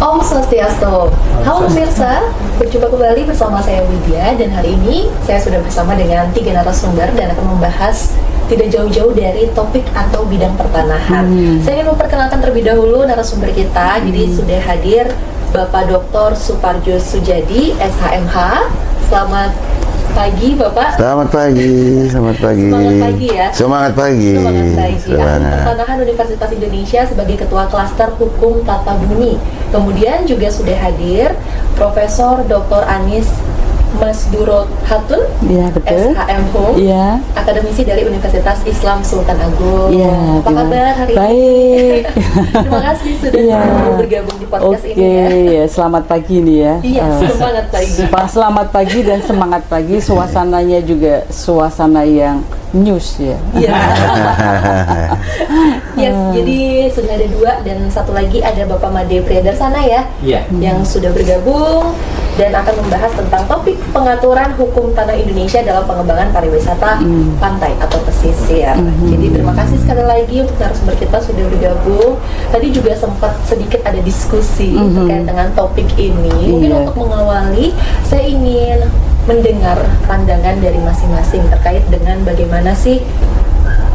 Om Swastiastu. Halo pemirsa, berjumpa kembali bersama saya Widya dan hari ini saya sudah bersama dengan 3 narasumber dan akan membahas tidak jauh-jauh dari topik atau bidang pertanahan. Saya ingin memperkenalkan terlebih dahulu narasumber kita. Jadi sudah hadir Bapak Dr. Suparjo Sujadi, SHMH. Selamat pagi Bapak. Selamat pagi, selamat pagi. Semangat pagi ya. Semangat pagi. Semangat pagi. Ahli Semangat. Pertanahan Universitas Indonesia sebagai Ketua Klaster Hukum Tata Bumi. Kemudian juga sudah hadir Profesor Dr. Anis Masduro Hatun, Iya betul. SHM Hum, Iya. akademisi dari Universitas Islam Sultan Agung. Iya. Apa kabar hari Baik. ini? Terima kasih sudah Iya. mau bergabung di podcast Oke, ini ya. selamat pagi nih ya. Iya, semangat pagi. Selamat pagi dan semangat pagi. Suasananya juga suasana yang news ya. Iya. Yes, jadi sudah ada 2 dan satu lagi ada Bapak Made Priyadarsana ya. Iya. Yang sudah bergabung dan akan membahas tentang topik pengaturan hukum tanah Indonesia dalam pengembangan pariwisata pantai atau pesisir. Jadi terima kasih sekali lagi untuk narasumber kita sudah bergabung. Tadi juga sempat sedikit ada diskusi terkait dengan topik ini. Mungkin Iya. untuk mengawali, saya ingin mendengar pandangan dari masing-masing terkait dengan bagaimana sih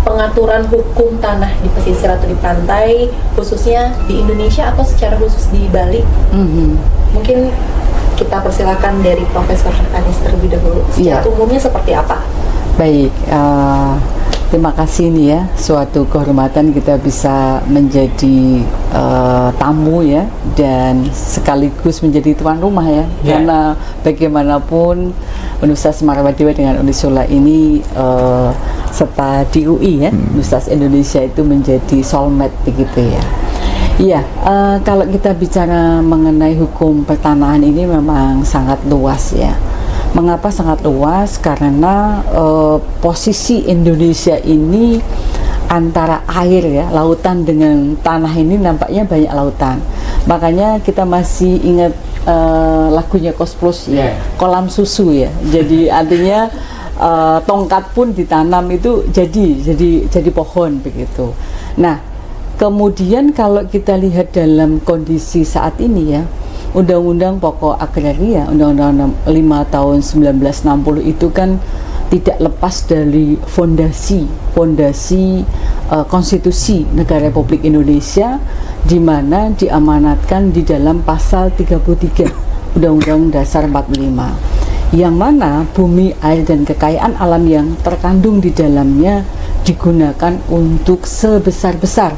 pengaturan hukum tanah di pesisir atau di pantai, khususnya di Indonesia atau secara khusus di Bali. Mungkin kita persilakan dari Profesor Anis terlebih dahulu. Secara Iya. umumnya seperti apa? Baik, terima kasih nih ya, suatu kehormatan kita bisa menjadi tamu ya, dan sekaligus menjadi tuan rumah ya, Ya. karena bagaimanapun Universitas Marwadewa dengan Unisula ini serta di UI ya, Universitas Indonesia itu menjadi soulmate begitu ya. Iya, kalau kita bicara mengenai hukum pertanahan ini memang sangat luas ya. Mengapa sangat luas? Karena posisi Indonesia ini antara air ya, lautan dengan tanah ini nampaknya banyak lautan. Makanya kita masih ingat lagunya Kos Plus ya, kolam susu ya. Jadi artinya tongkat pun ditanam itu jadi pohon begitu. Nah, kemudian kalau kita lihat dalam kondisi saat ini ya, Undang-Undang Pokok Agraria, Undang-Undang 5 tahun 1960 itu kan tidak lepas dari fondasi konstitusi Negara Republik Indonesia, di mana diamanatkan di dalam pasal 33 Undang-Undang Dasar 45, yang mana bumi, air, dan kekayaan alam yang terkandung di dalamnya digunakan untuk sebesar-besar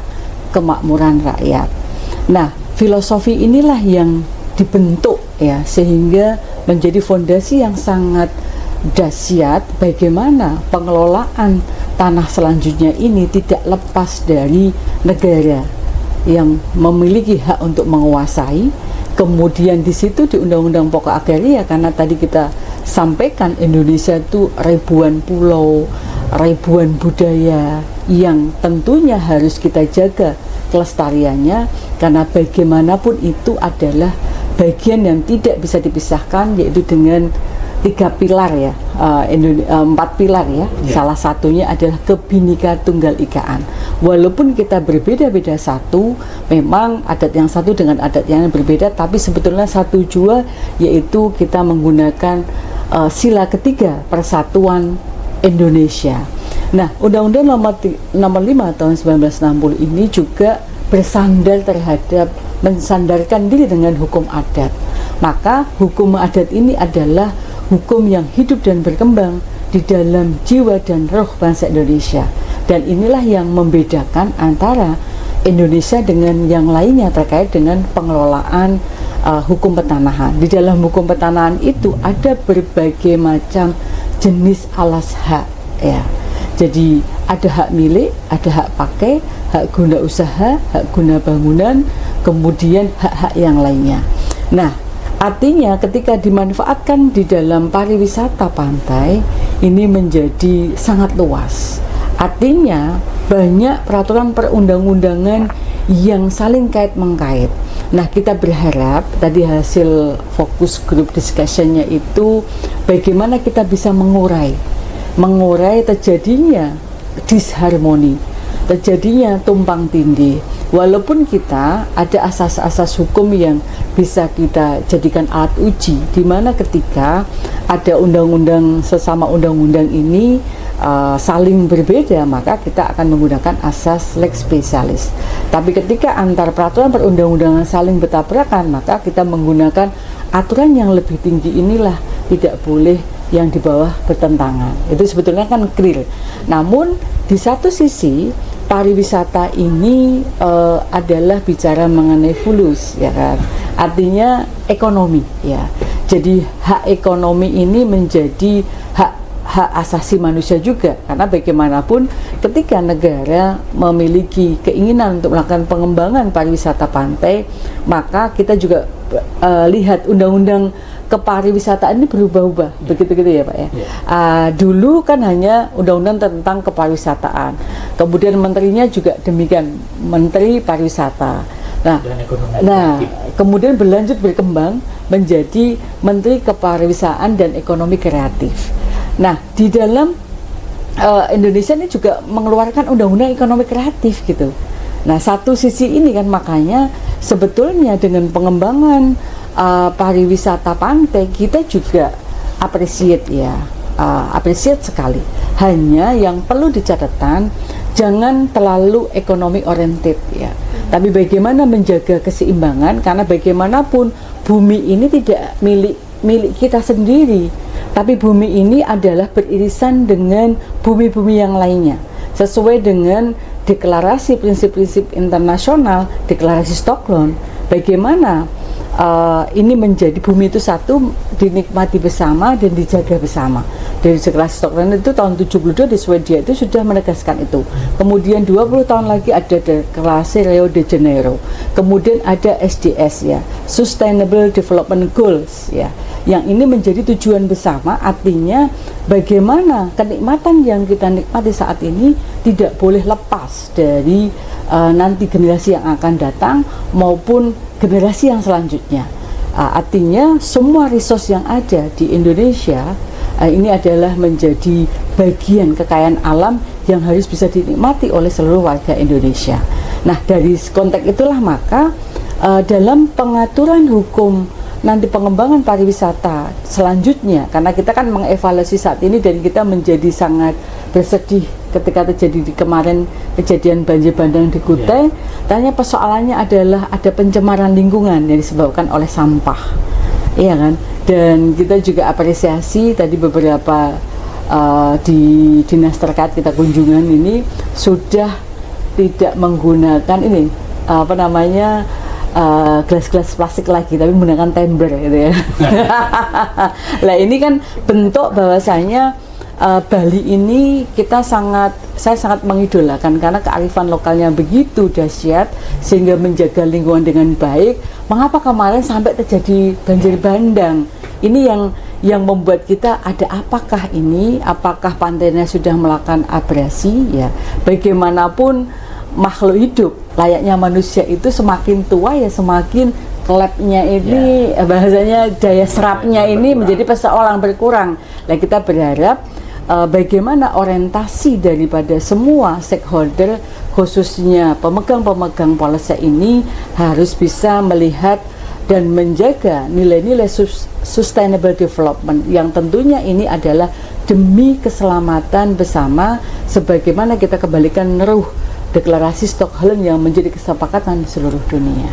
kemakmuran rakyat. Nah, filosofi inilah yang dibentuk ya, sehingga menjadi fondasi yang sangat dahsyat bagaimana pengelolaan tanah selanjutnya ini tidak lepas dari negara yang memiliki hak untuk menguasai. Kemudian di situ di Undang-Undang Pokok Agraria, karena tadi kita sampaikan Indonesia itu ribuan pulau, ribuan budaya yang tentunya harus kita jaga kelestariannya, karena bagaimanapun itu adalah bagian yang tidak bisa dipisahkan, yaitu dengan 3 pilar ya, 4 pilar ya. Salah satunya adalah Kebhinneka Tunggal Ikaan. Walaupun kita berbeda-beda satu, memang adat yang satu dengan adat yang berbeda, tapi sebetulnya satu jua, yaitu kita menggunakan sila ketiga Persatuan Indonesia. Nah, Undang-Undang nomor 5 tahun 1960 ini juga bersandar terhadap mensandarkan diri dengan hukum adat. Maka hukum adat ini adalah hukum yang hidup dan berkembang di dalam jiwa dan roh bangsa Indonesia. Dan inilah yang membedakan antara Indonesia dengan yang lainnya terkait dengan pengelolaan hukum pertanahan. Di dalam hukum pertanahan itu ada berbagai macam jenis alas hak ya. Jadi ada hak milik, ada hak pakai, hak guna usaha, hak guna bangunan, kemudian hak-hak yang lainnya. Nah, artinya ketika dimanfaatkan di dalam pariwisata pantai, ini menjadi sangat luas. Artinya banyak peraturan perundang-undangan yang saling kait-mengkait. Nah, kita berharap tadi hasil fokus group discussion-nya itu bagaimana kita bisa mengurai terjadinya disharmoni, terjadinya tumpang tindih, walaupun kita ada asas-asas hukum yang bisa kita jadikan alat uji, di mana ketika ada undang-undang sesama undang-undang ini saling berbeda, maka kita akan menggunakan asas lex specialis. Tapi ketika antar peraturan perundang-undangan saling bertabrakan, maka kita menggunakan aturan yang lebih tinggi inilah, tidak boleh yang di bawah bertentangan. Itu sebetulnya kan clear. Namun di satu sisi pariwisata ini adalah bicara mengenai fulus, ya kan, artinya ekonomi, ya. Jadi hak ekonomi ini menjadi hak asasi manusia juga, karena bagaimanapun ketika negara memiliki keinginan untuk melakukan pengembangan pariwisata pantai, maka kita juga lihat undang-undang kepariwisataan ini berubah-ubah, begitu-gitu ya Pak ya. Dulu kan hanya undang-undang tentang kepariwisataan, kemudian menterinya juga demikian, Menteri Pariwisata. Nah, kemudian berkembang menjadi Menteri Kepariwisataan dan Ekonomi Kreatif. Nah, di dalam Indonesia ini juga mengeluarkan undang-undang ekonomi kreatif gitu. Nah, satu sisi ini kan makanya sebetulnya dengan pengembangan pariwisata pantai kita juga appreciate ya, appreciate sekali. Hanya yang perlu dicatatkan, jangan terlalu ekonomi oriented ya. Tapi bagaimana menjaga keseimbangan, karena bagaimanapun bumi ini tidak milik kita sendiri, tapi bumi ini adalah beririsan dengan bumi-bumi yang lainnya sesuai dengan deklarasi prinsip-prinsip internasional, deklarasi Stockholm. Bagaimana ini menjadi bumi itu satu, dinikmati bersama dan dijaga bersama. Dari deklarasi Stockholm itu tahun 72 di Swedia itu sudah menegaskan itu. Kemudian 20 tahun lagi ada deklarasi Rio de Janeiro. Kemudian ada SDS ya, Sustainable Development Goals ya. Yang ini menjadi tujuan bersama, artinya bagaimana kenikmatan yang kita nikmati saat ini tidak boleh lepas dari nanti generasi yang akan datang maupun generasi yang selanjutnya. Artinya semua resource yang ada di Indonesia ini adalah menjadi bagian kekayaan alam yang harus bisa dinikmati oleh seluruh warga Indonesia. Nah, dari konteks itulah maka dalam pengaturan hukum nanti pengembangan pariwisata selanjutnya, karena kita kan mengevaluasi saat ini dan kita menjadi sangat bersedih ketika terjadi di kemarin kejadian banjir bandang di Kutai. Tanya persoalannya adalah ada pencemaran lingkungan yang disebabkan oleh sampah, iya kan? Dan kita juga apresiasi tadi beberapa di dinas terkait kita kunjungan ini sudah tidak menggunakan ini apa namanya gelas-gelas plastik lagi, tapi menggunakan timber gitu ya. Lah ini kan bentuk bahwasanya Bali ini saya sangat mengidolakan karena kearifan lokalnya begitu dahsyat sehingga menjaga lingkungan dengan baik. Mengapa kemarin sampai terjadi banjir bandang? Ini yang membuat kita ada apakah ini? Apakah pantainya sudah melakukan abrasi ya? Bagaimanapun makhluk hidup layaknya manusia itu semakin tua ya semakin klepnya ini bahasanya daya serapnya ini menjadi persoalan berkurang. Nah, kita berharap bagaimana orientasi daripada semua stakeholder khususnya pemegang-pemegang policy ini harus bisa melihat dan menjaga nilai-nilai sustainable development yang tentunya ini adalah demi keselamatan bersama, sebagaimana kita kembalikan neruh deklarasi Stockholm yang menjadi kesepakatan di seluruh dunia.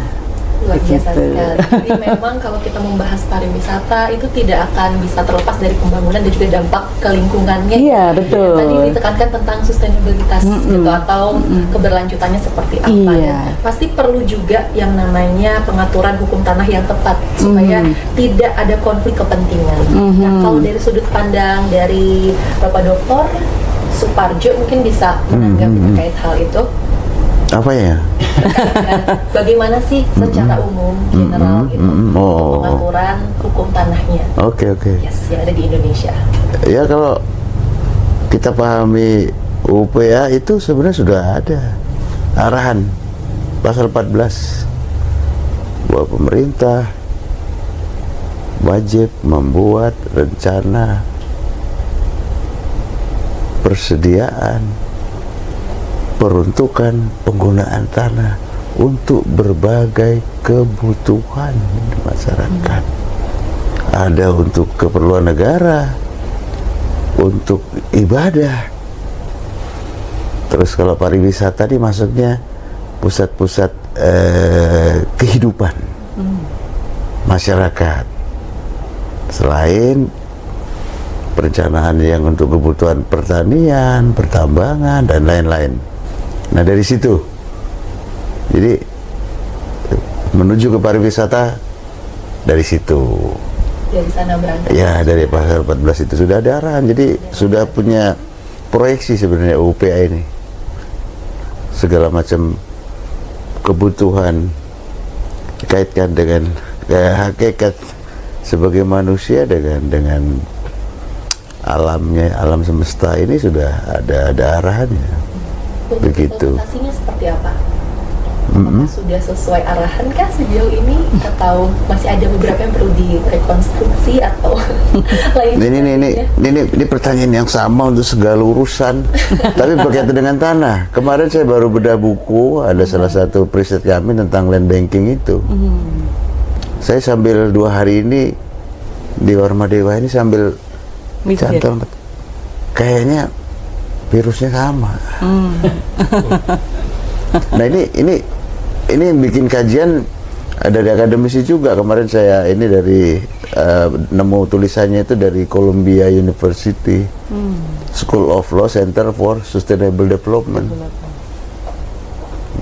Luar biasa sekali. Jadi memang kalau kita membahas pariwisata itu tidak akan bisa terlepas dari pembangunan dan juga dampak ke lingkungannya. Iya, betul. Tadi ditekankan tentang sustainabilitas gitu atau keberlanjutannya seperti apa. Iya. Dan pasti perlu juga yang namanya pengaturan hukum tanah yang tepat supaya tidak ada konflik kepentingan. Nah, kalau dari sudut pandang dari Bapak Doktor Suparjo mungkin bisa menanggapi terkait hal itu. Apa ya? Bagaimana sih secara umum general gitu pengaturan hukum tanahnya? Oke. Yes, yang ada di Indonesia. Ya kalau kita pahami UPA itu sebenarnya sudah ada arahan pasal 14 bahwa pemerintah wajib membuat rencana persediaan peruntukan penggunaan tanah untuk berbagai kebutuhan masyarakat. Ada untuk keperluan negara, untuk ibadah. Terus kalau pariwisata ini masuknya pusat-pusat kehidupan masyarakat. Selain perencanaan yang untuk kebutuhan pertanian, pertambangan, dan lain-lain. Nah dari situ, jadi menuju ke pariwisata dari situ. Dari sana berangkat. Ya dari pasal 14 itu sudah ada arahan, jadi sudah punya proyeksi sebenarnya UPA ini. Segala macam kebutuhan dikaitkan dengan hakikat sebagai manusia dengan alamnya, alam semesta ini sudah ada arahannya. Untuk Begitu. implementasinya seperti apa? Apakah sudah sesuai arahan kah sejauh ini, atau masih ada beberapa yang perlu direkonstruksi atau lain sebagainya? Ini pertanyaan yang sama untuk segala urusan, tapi berkaitan dengan tanah. Kemarin saya baru bedah buku, ada salah satu preset kami tentang land banking itu. Saya sambil 2 hari ini di Warma Dewa ini sambil Mikir. cantel, kayaknya virusnya sama. Nah ini yang bikin kajian ada di akademisi juga. Kemarin saya ini dari nemu tulisannya itu dari Columbia University School of Law Center for Sustainable Development.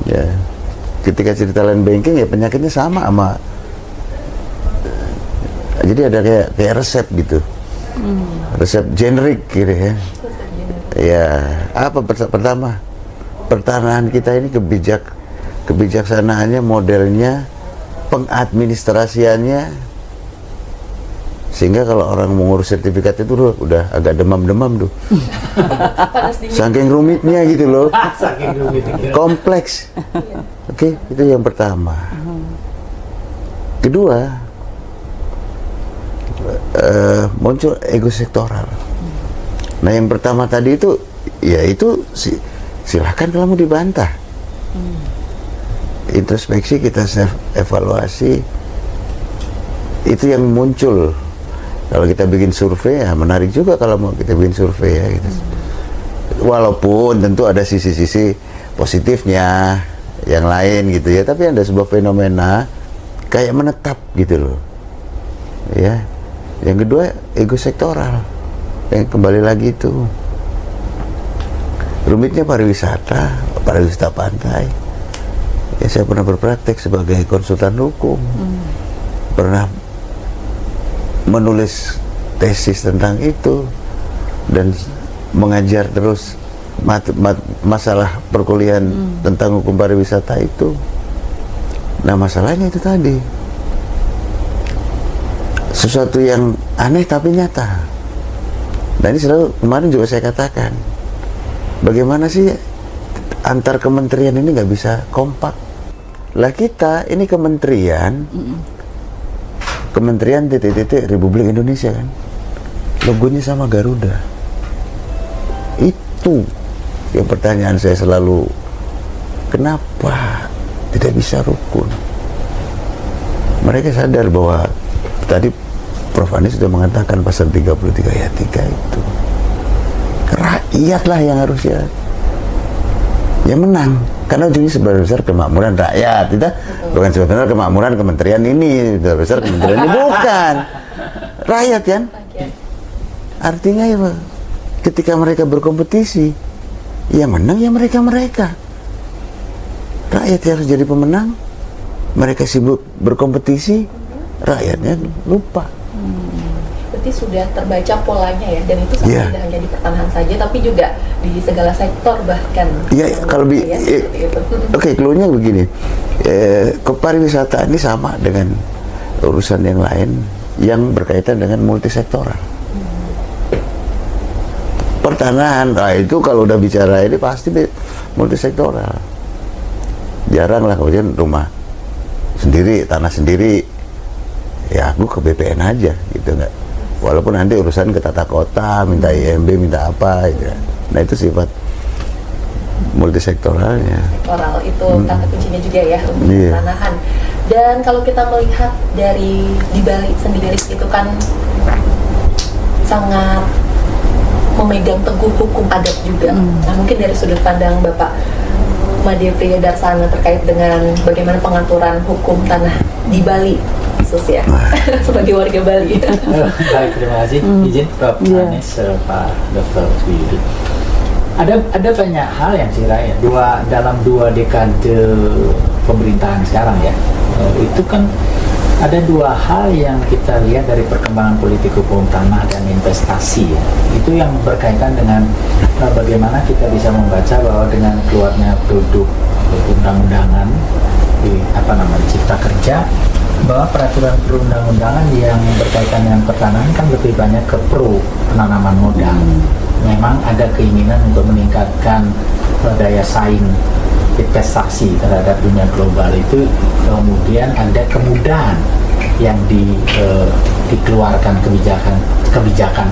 Ya, ketika cerita land banking ya penyakitnya sama. Jadi ada kayak resep gitu, resep generik gitu ya. Ya, apa pertama? Pertanahan kita ini kebijaksanaannya, modelnya, pengadministrasiannya, sehingga kalau orang mengurus sertifikat itu udah agak demam-demam tuh. Panas dingin. Saking rumitnya gitu loh. Kompleks. Oke, itu yang pertama. Kedua, muncul ego sektoral. Nah yang pertama tadi itu, ya itu silahkan kalau mau dibantah. Introspeksi, kita self evaluasi, itu yang muncul. Kalau kita bikin survei, ya menarik juga kalau mau kita bikin survei ya gitu. Walaupun tentu ada sisi-sisi positifnya yang lain gitu ya, tapi ada sebuah fenomena kayak menetap gitu loh ya. Yang kedua, ego sektoral, yang kembali lagi itu rumitnya pariwisata pantai. Ya, saya pernah berpraktek sebagai konsultan hukum, pernah menulis tesis tentang itu dan mengajar terus masalah perkuliahan tentang hukum pariwisata itu. Nah masalahnya itu tadi, sesuatu yang aneh tapi nyata. Nah ini selalu kemarin juga saya katakan, bagaimana sih antar kementerian ini nggak bisa kompak? Lah kita ini kementerian, Kementerian titik-titik Republik Indonesia kan, logonya sama Garuda. Itu yang pertanyaan saya selalu, kenapa tidak bisa rukun? Mereka sadar bahwa tadi Prof. Anies sudah mengatakan pasal 33 ayat 3 itu rakyatlah yang harusnya yang menang, karena ujungnya sebagian besar kemakmuran rakyat. Kita bukan sebenarnya kemakmuran kementerian ini, sebagian besar kementerian ini bukan rakyat kan. Artinya ya, ketika mereka berkompetisi, yang menang ya mereka rakyat yang harus jadi pemenang. Mereka sibuk berkompetisi, rakyatnya lupa. Berarti sudah terbaca polanya ya, dan itu Yeah. tidak hanya di pertanahan saja, tapi juga di segala sektor bahkan. Iya, kalau Seperti itu. oke, clue-nya begini. Kepariwisataan ini sama dengan urusan yang lain yang berkaitan dengan multisektoral. Pertanahan, nah itu kalau udah bicara ini pasti multisektoral. Jarang lah kemudian rumah sendiri, tanah sendiri, ya aku ke BPN aja gitu, nggak. Walaupun nanti urusan ke tata kota, minta IMB, minta apa gitu. Nah itu sifat multisektoralnya. Sektoral itu kata kuncinya juga ya untuk Iya. pertanahan. Dan kalau kita melihat dari di Bali sendiri itu kan sangat memegang teguh hukum adat juga. Nah mungkin dari sudut pandang Bapak Made Priyadarsana terkait dengan bagaimana pengaturan hukum tanah di Bali khusus ya sebagai warga Bali. Baik, terima kasih. Izin Prof. Iya. Anies, Pak Dr. Yudi. Ada banyak hal yang saya kira ya, dalam dua dekade pemerintahan sekarang ya, itu kan ada dua hal yang kita lihat dari perkembangan politik hukum tanah dan investasi ya. Itu yang berkaitan dengan bagaimana kita bisa membaca bahwa dengan keluarnya produk undang-undangan Cipta Kerja, bahwa peraturan perundang-undangan yang berkaitan dengan pertanahan kan lebih banyak ke pro penanaman modal. Memang ada keinginan untuk meningkatkan daya saing investasi terhadap dunia global itu, kemudian ada kemudahan yang dikeluarkan kebijakan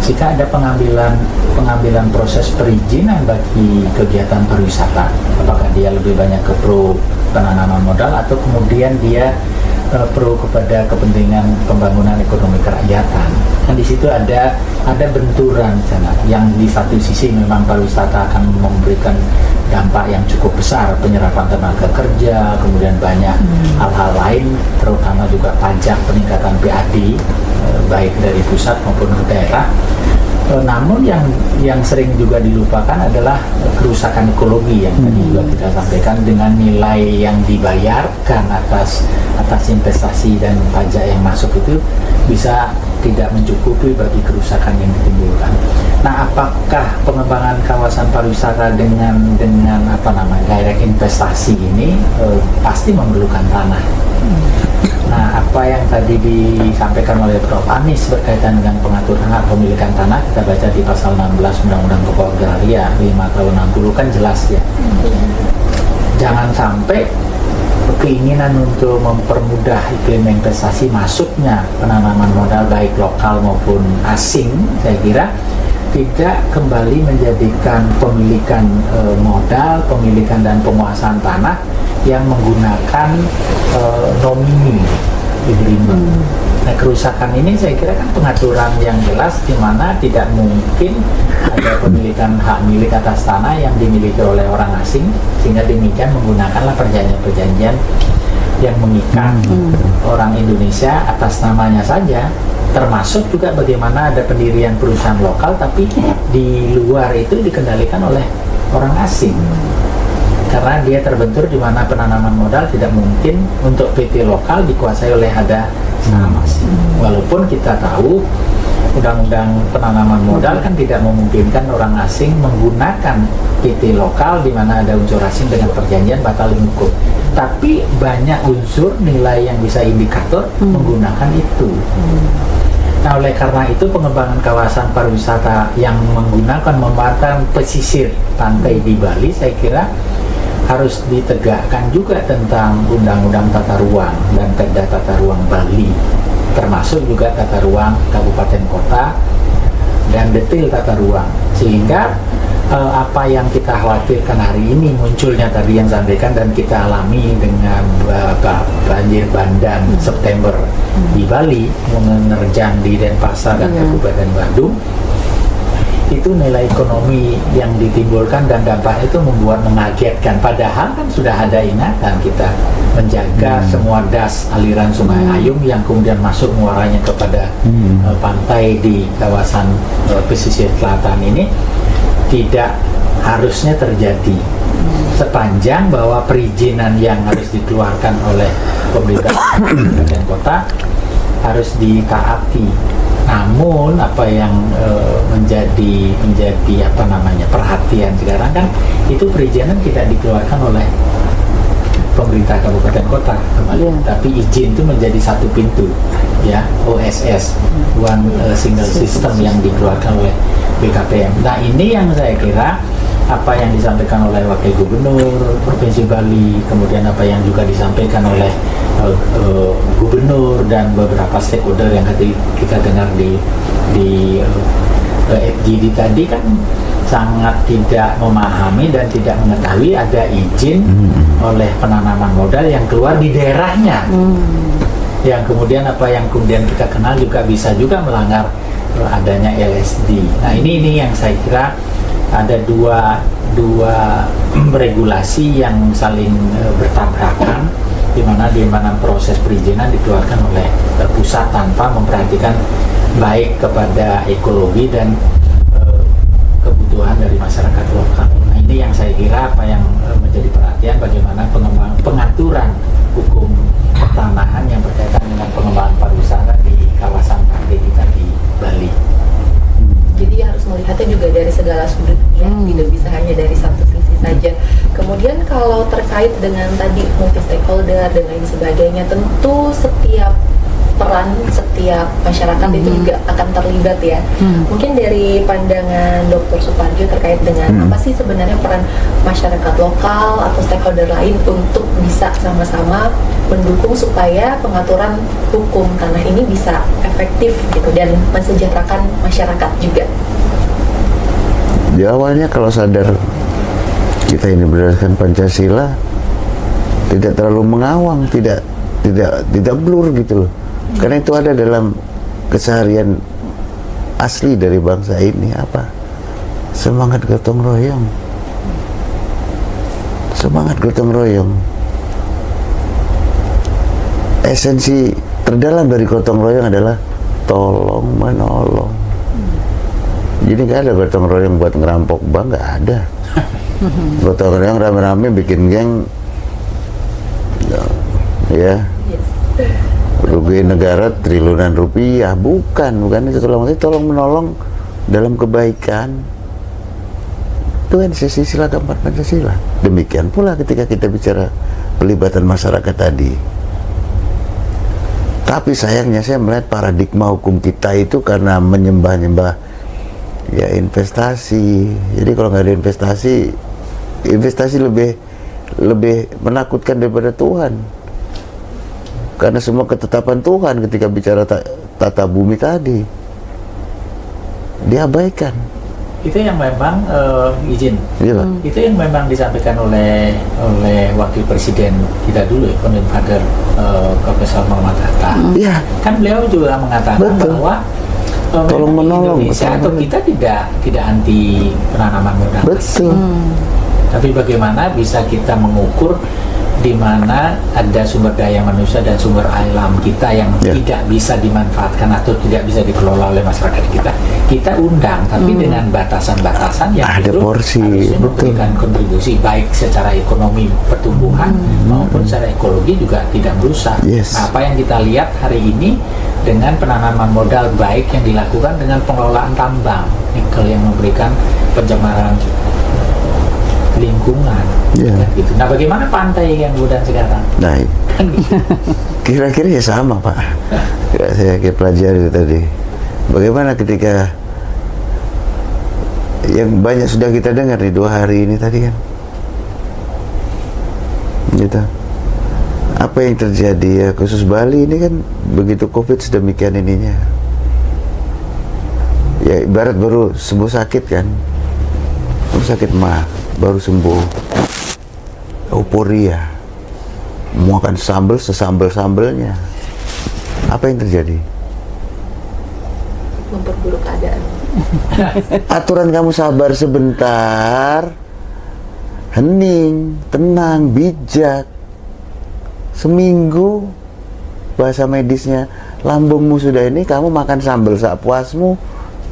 jika ada pengambilan proses perizinan bagi kegiatan pariwisata, apakah dia lebih banyak ke pro penanaman modal atau kemudian dia pro kepada kepentingan pembangunan ekonomi kerakyatan. Dan di situ ada benturan sana. Yang di satu sisi memang pariwisata akan memberikan dampak yang cukup besar, penyerapan tenaga kerja, kemudian banyak hal-hal lain, terutama juga pajak, peningkatan PAD, baik dari pusat maupun ke daerah. Namun yang sering juga dilupakan adalah kerusakan ekologi yang tadi juga kita sampaikan, dengan nilai yang dibayarkan atas investasi dan pajak yang masuk itu bisa tidak mencukupi bagi kerusakan yang ditimbulkan. Nah, apakah pengembangan kawasan pariwisata dengan direct investasi ini pasti memerlukan tanah? Nah, apa yang tadi disampaikan oleh Prof. Anies berkaitan dengan pengaturan hak pemilikan tanah, kita baca di pasal 16 Undang-Undang Pokok Agraria 5 tahun 60 kan jelas ya. Jangan sampai keinginan untuk mempermudah iklim investasi masuknya penanaman modal baik lokal maupun asing, saya kira tidak kembali menjadikan pemilikan modal, pemilikan dan penguasaan tanah yang menggunakan nomini agreement. Nah, kerusakan ini saya kira kan pengaturan yang jelas di mana tidak mungkin ada pemilikan hak milik atas tanah yang dimiliki oleh orang asing, sehingga demikian menggunakanlah perjanjian-perjanjian yang mengikat orang Indonesia atas namanya saja, termasuk juga bagaimana ada pendirian perusahaan lokal tapi di luar itu dikendalikan oleh orang asing. Karena dia terbentur di mana penanaman modal tidak mungkin untuk PT lokal dikuasai oleh ada saham asing. Walaupun kita tahu undang-undang penanaman modal kan tidak memungkinkan orang asing menggunakan PT lokal di mana ada unsur asing dengan perjanjian batal demi hukum. Tapi banyak unsur nilai yang bisa indikator menggunakan itu. Nah, oleh karena itu pengembangan kawasan pariwisata yang menggunakan memanfaatkan pesisir pantai di Bali, saya kira harus ditegakkan juga tentang undang-undang tata ruang dan perda tata ruang Bali, termasuk juga tata ruang kabupaten kota dan detail tata ruang, sehingga apa yang kita khawatirkan hari ini munculnya tadi yang sampaikan dan kita alami dengan banjir bandang September di Bali menerjang di Denpasar dan Kabupaten Bandung, itu nilai ekonomi yang ditimbulkan dan dampak itu membuat mengagetkan. Padahal kan sudah ada ingatan kita menjaga semua das aliran Sungai Ayung yang kemudian masuk muaranya kepada pantai di kawasan pesisir selatan ini tidak harusnya terjadi, sepanjang bahwa perizinan yang harus dikeluarkan oleh pemerintah kabupaten kota harus ditaati. Namun apa yang menjadi perhatian sekarang kan itu perizinan tidak dikeluarkan oleh pemerintah kabupaten kota kembali, tapi izin itu menjadi satu pintu, ya, OSS, One Single System, yang dikeluarkan oleh BKPM. Nah, ini yang saya kira apa yang disampaikan oleh Wakil Gubernur Provinsi Bali, kemudian apa yang juga disampaikan oleh Gubernur dan beberapa stakeholder yang tadi kita dengar di FGD tadi kan sangat tidak memahami dan tidak mengetahui ada izin oleh penanaman modal yang keluar di daerahnya. Yang kemudian apa yang kemudian kita kenal juga bisa juga melanggar adanya LSD. Nah ini yang saya kira ada dua regulasi yang saling bertabrakan, di mana proses perizinan dikeluarkan oleh pusat tanpa memperhatikan baik kepada ekologi dan kebutuhan dari masyarakat lokal. Nah ini yang saya kira apa yang menjadi perhatian, bagaimana pengaturan hukum pertanahan yang berkaitan dengan pengembangan pariwisata di kawasan pantai kita di Bali. Jadi harus melihatnya juga dari segala sudut, ya, tidak bisa hanya dari satu sisi saja. Kemudian kalau terkait dengan tadi multi stakeholder dan lain sebagainya, tentu setiap peran setiap masyarakat itu juga akan terlibat ya. Mungkin dari pandangan Dr. Suparjo terkait dengan apa sih sebenarnya peran masyarakat lokal atau stakeholder lain untuk bisa sama-sama mendukung supaya pengaturan hukum tanah ini bisa efektif gitu dan mensejahterakan masyarakat juga. Di awalnya kalau sadar kita ini berdasarkan Pancasila, tidak terlalu mengawang, tidak blur gitu loh. Karena itu ada dalam keseharian asli dari bangsa ini, apa? Semangat gotong royong. Semangat gotong royong. Esensi terdalam dari gotong royong adalah tolong menolong. Jadi nggak ada gotong royong buat ngerampok bank, nggak ada. Gotong royong rame-rame bikin geng, ya. Rugi negara triliunan rupiah, bukan itu tolong menolong dalam kebaikan. Itu kan sila keempat Pancasila. Demikian pula ketika kita bicara pelibatan masyarakat tadi. Tapi sayangnya saya melihat paradigma hukum kita itu karena menyembah-nyembah ya investasi. Jadi kalau nggak ada investasi lebih menakutkan daripada Tuhan. Karena semua ketetapan Tuhan ketika bicara tata bumi tadi diabaikan. Itu yang memang izin. Iya, Itu yang memang disampaikan oleh wakil presiden kita dulu, Founding Father Profesor Muhammad Hatta. Iya. Kan beliau juga mengatakan Betul. bahwa Tolong menolong, Indonesia atau kita tidak anti penanaman modal. Betul. Tapi bagaimana bisa kita mengukur di mana ada sumber daya manusia dan sumber alam kita yang tidak bisa dimanfaatkan atau tidak bisa dikelola oleh masyarakat kita undang, tapi dengan batasan-batasan yang ada itu porsi, harusnya memberikan kontribusi baik secara ekonomi pertumbuhan maupun secara ekologi juga tidak merusak. Yes. Nah, apa yang kita lihat hari ini dengan penanaman modal baik yang dilakukan dengan pengelolaan tambang nikel yang memberikan pencemaran lingkungan, Yeah. kan gitu. Nah, bagaimana pantai yang kemudian sekarang? Nah, Kan gitu. kira-kira ya sama Pak. Saya pelajari tadi. Bagaimana ketika yang banyak sudah kita dengar di 2 hari ini tadi kan, gitu. Apa yang terjadi ya khusus Bali ini kan begitu COVID sedemikian ininya. Ya ibarat baru sembuh sakit kan, baru sakit mah, baru sembuh. Euforia, mau makan sambal sesambel-sambelnya. Apa yang terjadi? Memperburuk keadaan. Aturan kamu sabar sebentar, hening, tenang, bijak. Seminggu, bahasa medisnya, lambungmu sudah ini, kamu makan sambal sepuasmu,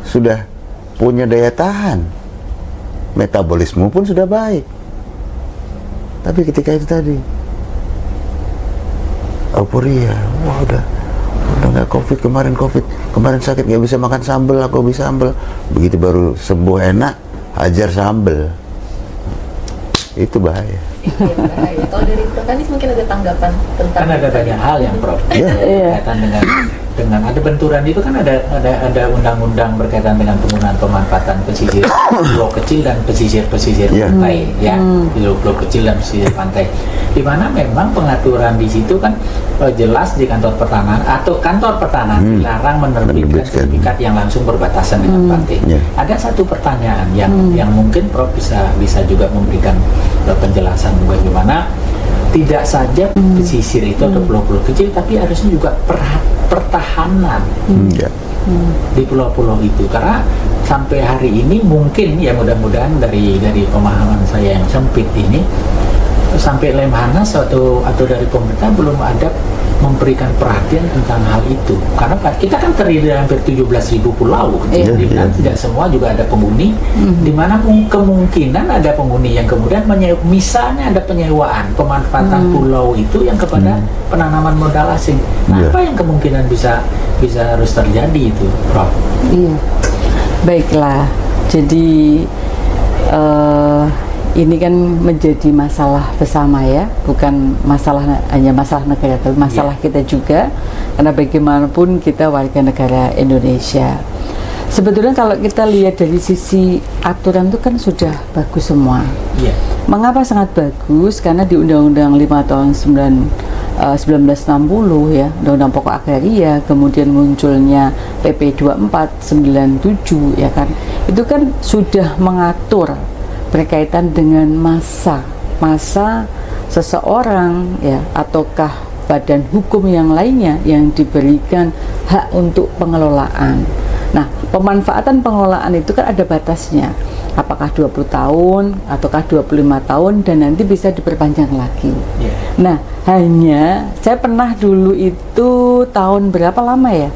sudah punya daya tahan. Metabolisme pun sudah baik. Tapi ketika itu tadi euforia, wah udah nggak kemarin sakit nggak bisa makan sambal, aku bisa sambal, begitu baru sembuh enak hajar sambal, itu bahaya. Kalau dari Prof. Anies mungkin ada tanggapan tentang Kan ada banyak hal yang Prof berkaitan dengan dengan ada benturan itu kan ada undang-undang berkaitan dengan penggunaan pemanfaatan pesisir pulau kecil dan pesisir Iya. pantai ya, pulau kecil dan pesisir pantai, di mana memang pengaturan di situ kan jelas di kantor pertanahan dilarang menerbitkan sertifikat yang langsung berbatasan dengan pantai. Iya. Ada satu pertanyaan yang mungkin Prof bisa juga memberikan penjelasan bagaimana tidak saja pesisir itu atau pulau-pulau kecil, tapi harusnya juga pertahanan Ya. di pulau-pulau itu, karena sampai hari ini mungkin ya mudah-mudahan dari pemahaman saya yang sempit ini, sampai Lemhanas atau dari pemerintah belum ada memberikan perhatian tentang hal itu, karena kita kan terdiri dari hampir 17.000 pulau, di mana tidak semua juga ada penghuni, di mana kemungkinan ada penghuni yang kemudian misalnya ada penyewaan pemanfaatan pulau itu yang kepada penanaman modal asing. Nah, apa yang kemungkinan bisa harus terjadi itu, Prof? Iya, baiklah. Jadi ini kan menjadi masalah bersama ya, bukan hanya masalah negara, tapi masalah kita juga, karena bagaimanapun kita warga negara Indonesia. Sebetulnya kalau kita lihat dari sisi aturan itu kan sudah bagus semua. Iya. Mengapa sangat bagus? Karena di Undang-Undang 5 tahun 1960 ya, Undang-Undang Pokok Agraria, kemudian munculnya PP 2497 ya kan, itu kan sudah mengatur berkaitan dengan masa seseorang ya, ataukah badan hukum yang lainnya yang diberikan hak untuk pengelolaan. Nah, pemanfaatan pengelolaan itu kan ada batasnya, apakah 20 tahun ataukah 25 tahun dan nanti bisa diperpanjang lagi. Nah, hanya saya pernah dulu itu tahun berapa lama ya,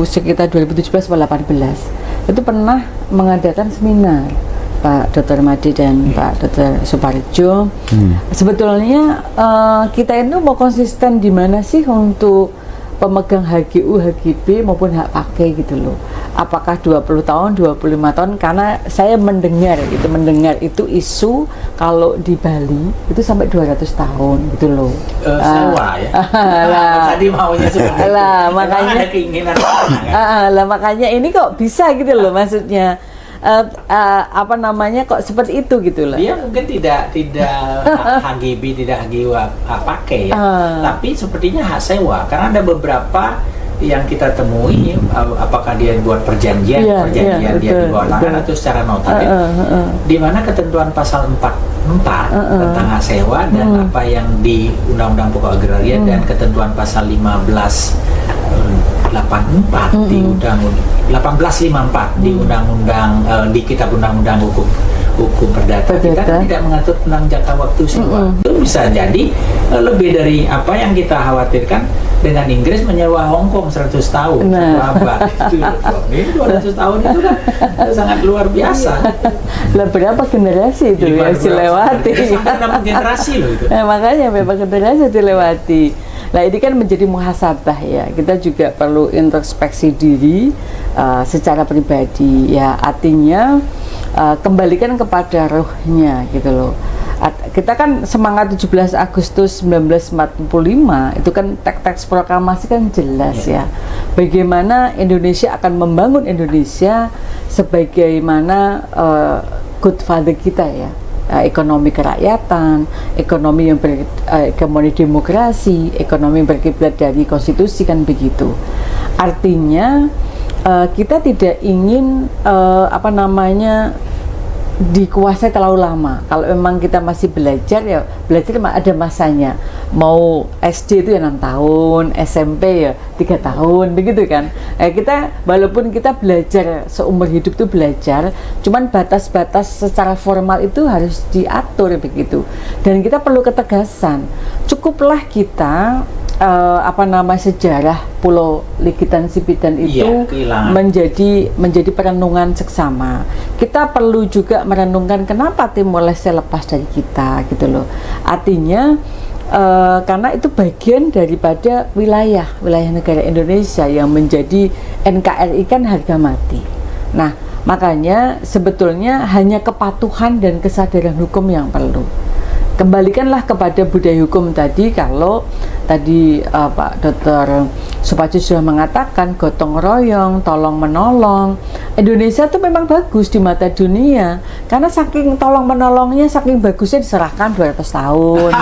sekitar 2017 atau 2018 itu pernah mengadakan seminar Pak Dr. Made dan Pak Dr. Suparjo. Sebetulnya kita itu mau konsisten di mana sih untuk pemegang HGU, HGB maupun hak pakai gitu loh. Apakah 20 tahun, 25 tahun? Karena saya mendengar itu isu kalau di Bali itu sampai 200 tahun gitu loh. Sewa ya. Tadi maunya seperti itu. Makanya ada keinginan makanya ini kok bisa gitu loh, maksudnya kok seperti itu gitu loh. Dia mungkin tidak HGB, tidak HGU hak pakai ya, tapi sepertinya hak sewa, karena ada beberapa yang kita temui, apakah dia buat perjanjian dia di bawah tangan atau secara notaris, di mana ketentuan pasal 44 tentang hak sewa dan apa yang di Undang-Undang Pokok Agraria dan ketentuan pasal 1584 di Undang-Undang di Kitab Undang-Undang Hukum Perdata kita kan tidak mengatur tentang jangka waktu sewa. Itu bisa jadi lebih dari apa yang kita khawatirkan dengan Inggris menyewa Hong Kong 100 tahun, 1 abad. Ini 200 tahun itu kan sangat luar biasa. Lah berapa generasi itu yang dilewati? Sampai 6 generasi loh itu. Makanya berapa generasi dilewati. Nah, ini kan menjadi muhasabah ya. Kita juga perlu introspeksi diri secara pribadi ya. Artinya kembalikan kepada rohnya gitu loh. Kita kan semangat 17 Agustus 1945 itu kan teks proklamasi kan jelas ya. Bagaimana Indonesia akan membangun Indonesia sebagaimana good father kita ya. Ekonomi kerakyatan, ekonomi yang hegemoni demokrasi, ekonomi yang berkiblat dari konstitusi kan begitu. Artinya kita tidak ingin dikuasai terlalu lama. Kalau memang kita masih belajar ya belajar ada masanya. Mau SD itu ya 6 tahun, SMP ya 3 tahun begitu kan. Kita walaupun kita belajar seumur hidup itu belajar, cuman batas-batas secara formal itu harus diatur begitu. Dan kita perlu ketegasan. Cukuplah kita sejarah Pulau Ligitan Sipidan itu menjadi perenungan seksama. Kita perlu juga merenungkan kenapa Timor Leste lepas dari kita gitu loh. Artinya karena itu bagian daripada wilayah negara Indonesia yang menjadi NKRI kan harga mati. Nah, makanya sebetulnya hanya kepatuhan dan kesadaran hukum yang perlu. kembalikanlah kepada budaya hukum tadi. Kalau tadi Pak Dr. Supaji sudah mengatakan gotong royong, tolong menolong, Indonesia tuh memang bagus di mata dunia karena saking tolong menolongnya, saking bagusnya diserahkan 200 tahun.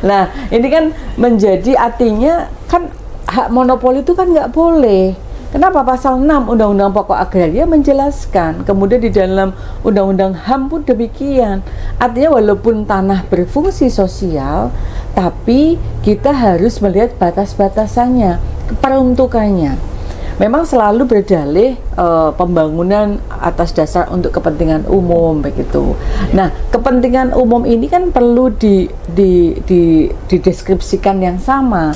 Nah, ini kan menjadi artinya kan hak monopoli itu kan nggak boleh. Kenapa? Pasal 6 Undang-Undang Pokok Agraria menjelaskan, kemudian di dalam Undang-Undang HAM pun demikian. Artinya walaupun tanah berfungsi sosial, tapi kita harus melihat batas-batasannya, peruntukannya. Memang selalu berdalih pembangunan atas dasar untuk kepentingan umum begitu. Nah, kepentingan umum ini kan perlu dideskripsikan yang sama,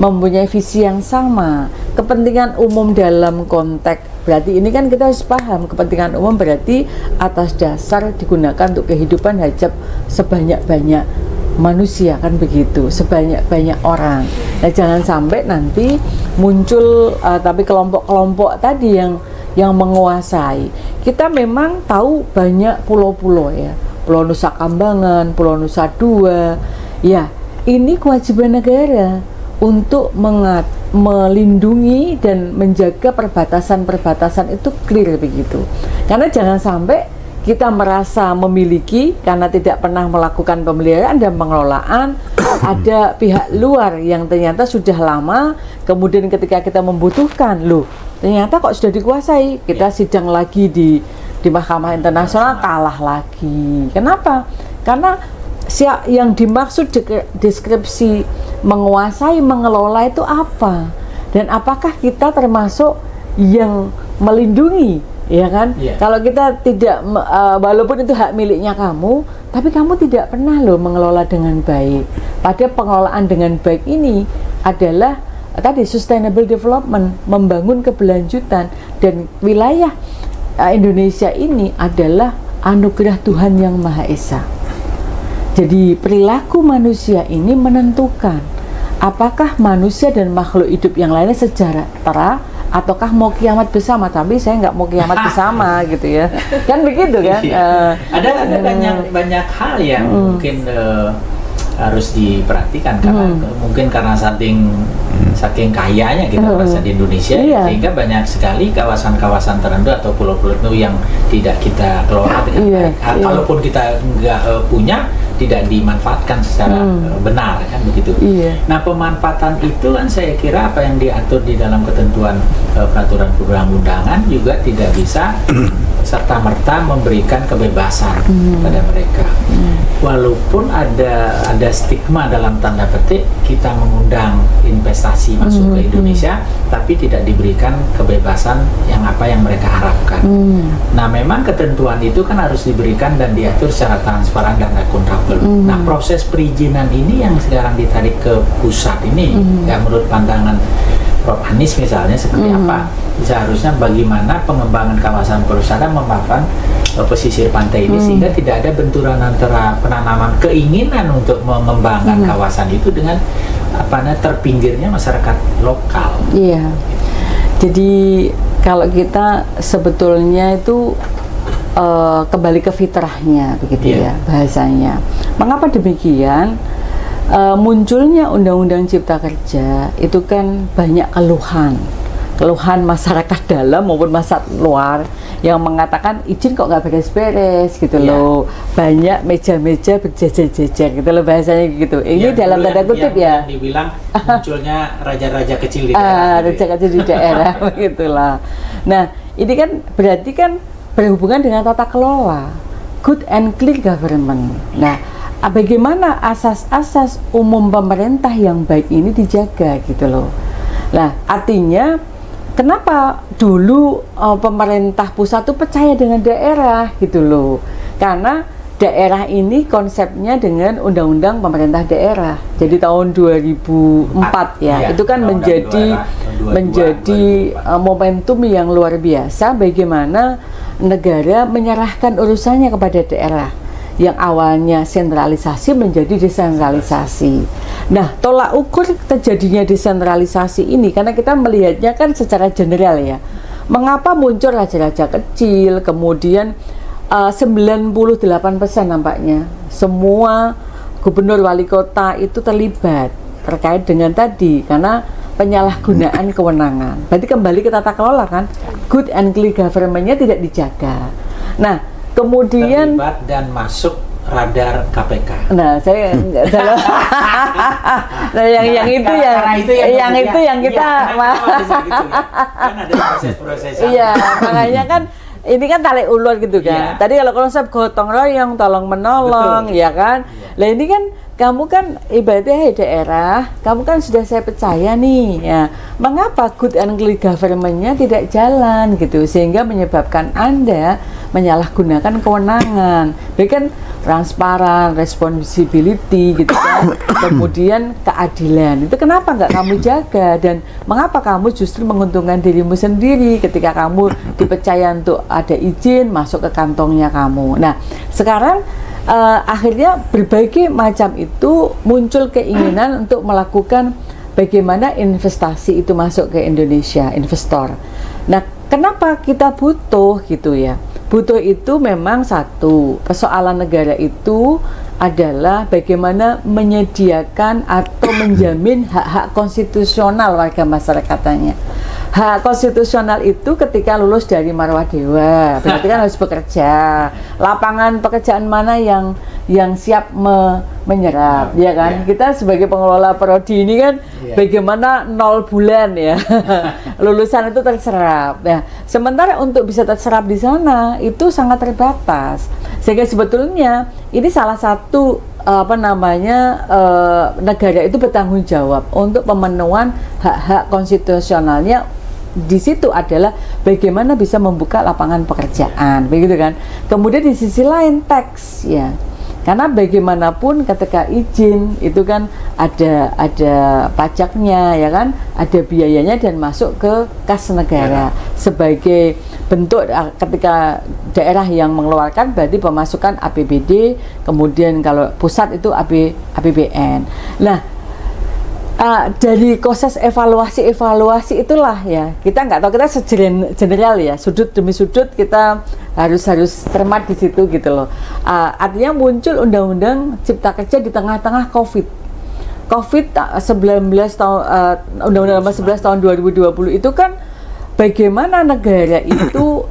mempunyai visi yang sama. Kepentingan umum dalam konteks, berarti ini kan kita harus paham, kepentingan umum berarti atas dasar digunakan untuk kehidupan hajat sebanyak-banyak manusia, kan begitu, sebanyak-banyak orang. Nah, jangan sampai nanti muncul tapi kelompok-kelompok tadi yang menguasai. Kita memang tahu banyak pulau-pulau ya, Pulau Nusa Kambangan, Pulau Nusa Dua. Ya, ini kewajiban negara untuk melindungi dan menjaga perbatasan-perbatasan itu clear begitu. Karena jangan sampai kita merasa memiliki karena tidak pernah melakukan pemeliharaan dan pengelolaan, ada pihak luar yang ternyata sudah lama, kemudian ketika kita membutuhkan, loh ternyata kok sudah dikuasai, kita sidang lagi di Mahkamah Internasional, kalah lagi. Kenapa? Karena yang dimaksud deskripsi menguasai, mengelola itu apa? Dan apakah kita termasuk yang melindungi, ya kan? Yeah. Kalau kita tidak, walaupun itu hak miliknya kamu, tapi kamu tidak pernah loh mengelola dengan baik. Pada pengelolaan dengan baik ini adalah tadi sustainable development, membangun keberlanjutan, dan wilayah Indonesia ini adalah anugerah Tuhan yang Maha Esa. Jadi perilaku manusia ini menentukan apakah manusia dan makhluk hidup yang lainnya sejahtera ataukah mau kiamat bersama. Tapi saya nggak mau kiamat bersama gitu ya, kan begitu kan. Ada banyak hal yang mungkin harus diperhatikan karena mungkin karena saking kayanya kita merasa di Indonesia, sehingga banyak sekali kawasan-kawasan tertentu atau pulau-pulau itu yang tidak kita kelola dengan baik. Kalaupun kita nggak punya, tidak dimanfaatkan secara benar, kan begitu. Nah, pemanfaatan itu kan saya kira apa yang diatur di dalam ketentuan peraturan perundang-undangan juga tidak bisa serta-merta memberikan kebebasan pada mereka. Walaupun ada stigma dalam tanda petik kita mengundang investasi masuk ke Indonesia, tapi tidak diberikan kebebasan yang apa yang mereka harapkan. Nah, memang ketentuan itu kan harus diberikan dan diatur secara transparan dan akuntabel. Nah, proses perizinan ini yang sekarang ditarik ke pusat ini, ya menurut pandangan Prof. Anies misalnya seperti apa? Seharusnya bagaimana pengembangan kawasan perusahaan memanfaatkan pesisir pantai ini sehingga tidak ada benturan antara penanaman keinginan untuk mengembangkan kawasan itu dengan terpinggirnya masyarakat lokal. Iya. Jadi kalau kita sebetulnya itu kembali ke fitrahnya begitu ya bahasanya. Mengapa demikian? Munculnya Undang-Undang Cipta Kerja itu kan banyak keluhan masyarakat dalam maupun masyarakat luar yang mengatakan izin kok nggak beres-beres gitu loh, banyak meja-meja berjejer-jejer gitu loh bahasanya gitu. Ini dalam tanda kutip ya. Dibilang munculnya raja-raja kecil di daerah. Raja kecil di daerah begitulah. Nah, ini kan berarti kan berhubungan dengan tata kelola, good and clear government. Nah, bagaimana asas-asas umum pemerintah yang baik ini dijaga gitu loh. Nah, artinya kenapa dulu pemerintah pusat itu percaya dengan daerah gitu loh. Karena daerah ini konsepnya dengan Undang-Undang Pemerintah Daerah. Jadi tahun 2004 ya, itu kan menjadi momentum yang luar biasa bagaimana negara menyerahkan urusannya kepada daerah. Yang awalnya sentralisasi menjadi desentralisasi. Nah, tolak ukur terjadinya desentralisasi ini karena kita melihatnya kan secara general ya. Mengapa muncul raja-raja kecil, kemudian 98% nampaknya semua gubernur wali kota itu terlibat terkait dengan tadi karena penyalahgunaan kewenangan. Berarti kembali ke tata kelola kan, good and clean government-nya tidak dijaga. Nah, kemudian terlibat dan masuk radar KPK. nah saya nggak tahu. Nah, yang itu yang kita kan ada proses-proses. iya, makanya kan ini kan tarik ulur gitu kan. Iya. Tadi kalau konsep gotong royong, tolong menolong, Betul. ya kan. Lah ini kan kamu kan ibaratnya daerah, kamu kan sudah saya percaya nih, ya. Mengapa good and clean government-nya tidak jalan gitu, sehingga menyebabkan Anda menyalahgunakan kewenangan. Jadi kan transparan, responsibility gitu kan. Kemudian keadilan. Itu kenapa nggak kamu jaga dan mengapa kamu justru menguntungkan dirimu sendiri ketika kamu dipercaya untuk ada izin masuk ke kantongnya kamu. Nah, sekarang akhirnya berbagai macam itu muncul keinginan untuk melakukan bagaimana investasi itu masuk ke Indonesia, investor. Nah, kenapa kita butuh gitu ya? Butuh itu memang satu, persoalan negara itu adalah bagaimana menyediakan atau menjamin hak-hak konstitusional warga masyarakatnya. Hak konstitusional itu ketika lulus dari marwah dewa, berarti kan harus bekerja. Lapangan pekerjaan mana yang siap menyerap, ya kan? Kita sebagai pengelola prodi ini kan bagaimana 0 bulan ya lulusan itu terserap. Nah, sementara untuk bisa terserap di sana itu sangat terbatas. Sehingga sebetulnya ini salah satu negara itu bertanggung jawab untuk pemenuhan hak-hak konstitusionalnya. Di situ adalah bagaimana bisa membuka lapangan pekerjaan, begitu kan. Kemudian di sisi lain teks ya, karena bagaimanapun ketika izin itu kan ada pajaknya ya kan, ada biayanya dan masuk ke kas negara sebagai bentuk ketika daerah yang mengeluarkan berarti pemasukan APBD, kemudian kalau pusat itu APBN. Nah, dari proses evaluasi itulah ya, kita nggak tahu, kita general ya, sudut demi sudut kita harus cermat di situ gitu loh. Artinya muncul undang-undang Cipta Kerja di tengah-tengah COVID-19 tahun undang-undang nomor 11 tahun 2020 itu kan bagaimana negara itu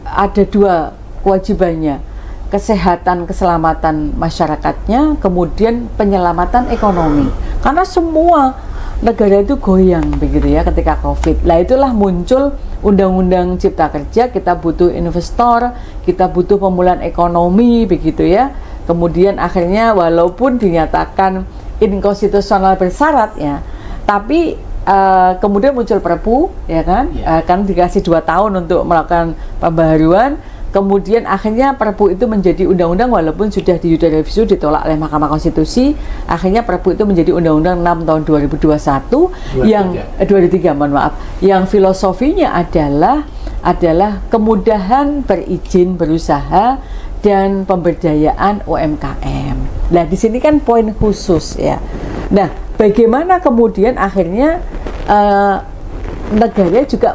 ada dua kewajibannya, kesehatan keselamatan masyarakatnya, kemudian penyelamatan ekonomi. Karena semua negara itu goyang begitu ya ketika COVID. Lah itulah muncul Undang-Undang Cipta Kerja, kita butuh investor, kita butuh pemulihan ekonomi begitu ya. Kemudian akhirnya walaupun dinyatakan inkonstitusional bersyarat ya, tapi kemudian muncul Perpu ya kan, kan dikasih 2 tahun untuk melakukan pembaharuan. Kemudian akhirnya Perpu itu menjadi undang-undang walaupun sudah direvisi ditolak oleh Mahkamah Konstitusi. Akhirnya Perpu itu menjadi Undang-Undang 6 tahun 2021 yang 23 mohon maaf. Yang filosofinya adalah kemudahan berizin berusaha dan pemberdayaan UMKM. Nah, di sini kan poin khusus ya. Nah, bagaimana kemudian akhirnya negara juga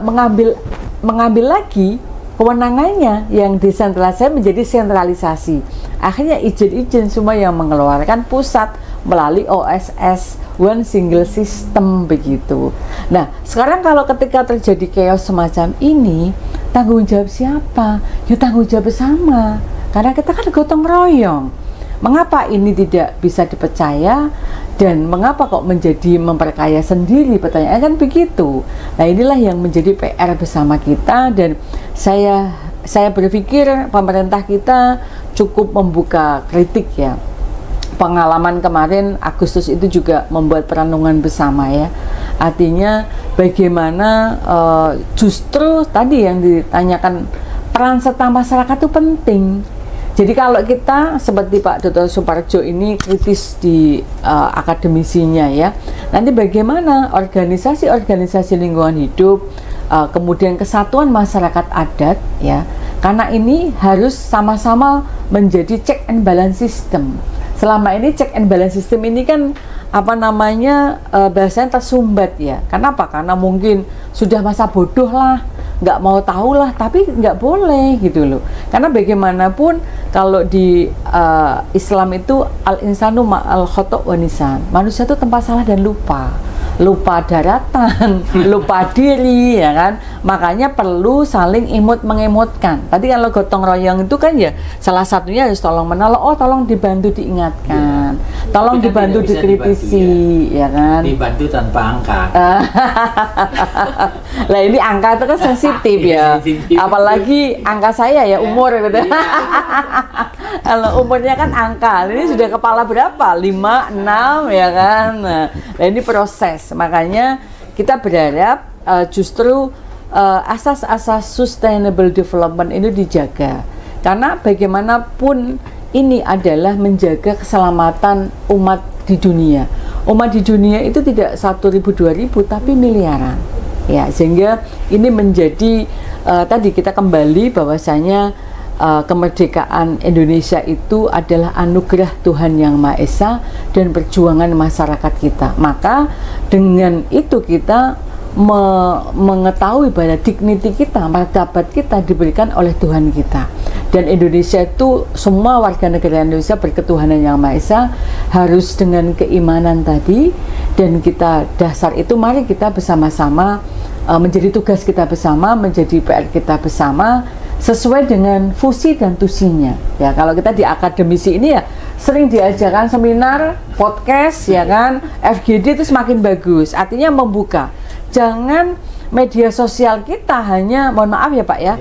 mengambil lagi kewenangannya yang desentralisasi menjadi sentralisasi. Akhirnya izin-izin semua yang mengeluarkan pusat melalui OSS, One Single System begitu. Nah, sekarang kalau ketika terjadi chaos semacam ini, tanggung jawab siapa? Ya tanggung jawab bersama. Karena kita kan gotong royong. Mengapa ini tidak bisa dipercaya dan mengapa kok menjadi memperkaya sendiri? Pertanyaan kan begitu. Nah, inilah yang menjadi PR bersama kita dan saya berpikir pemerintah kita cukup membuka kritik ya. Pengalaman kemarin Agustus itu juga membuat perenungan bersama ya. Artinya bagaimana justru tadi yang ditanyakan peran serta masyarakat itu penting. Jadi kalau kita seperti Pak Dr. Suparjo ini kritis di akademisinya ya, nanti bagaimana organisasi-organisasi lingkungan hidup, kemudian kesatuan masyarakat adat ya, karena ini harus sama-sama menjadi check and balance system. Selama ini check and balance system ini kan bahasanya tersumbat ya. Kenapa? Karena mungkin sudah masa bodoh lah, nggak mau tahu lah, tapi nggak boleh gitu loh. Karena bagaimanapun kalau di Islam itu al-insanu ma'al khoto' wa nisan. Manusia itu tempat salah dan lupa daratan, lupa diri, ya kan. Makanya perlu saling imut mengemutkan. Tadi kalau gotong royong itu kan ya salah satunya harus tolong menolong. Oh, tolong dibantu diingatkan, tolong Tapi kan dibantu tidak bisa dikritisi, ya kan. Dibantu tanpa angka. Lah ini angka itu kan sensitif ya, Sensitif. apalagi angka saya ya umur gitu. Kalau umurnya kan angka, ini sudah kepala berapa? 5, 6 ya kan. Nah ini proses, makanya kita berharap justru asas-asas sustainable development ini dijaga, karena bagaimanapun ini adalah menjaga keselamatan umat di dunia. Umat di dunia itu tidak 1.000 2.000 tapi miliaran. Ya, sehingga ini menjadi tadi kita kembali bahwasanya kemerdekaan Indonesia itu adalah anugerah Tuhan Yang Maha Esa dan perjuangan masyarakat kita. Maka dengan itu kita mengetahui bahwa dignity kita, martabat kita diberikan oleh Tuhan kita. Dan Indonesia itu, semua warga negara Indonesia berketuhanan Yang Maha Esa harus dengan keimanan tadi, dan kita dasar itu mari kita bersama-sama menjadi tugas kita bersama, menjadi PR kita bersama sesuai dengan fusi dan tusinya. Ya, kalau kita di akademisi ini ya sering diajarkan seminar, podcast, ya kan, FGD itu semakin bagus. Artinya membuka. Jangan media sosial kita hanya, mohon maaf ya Pak ya,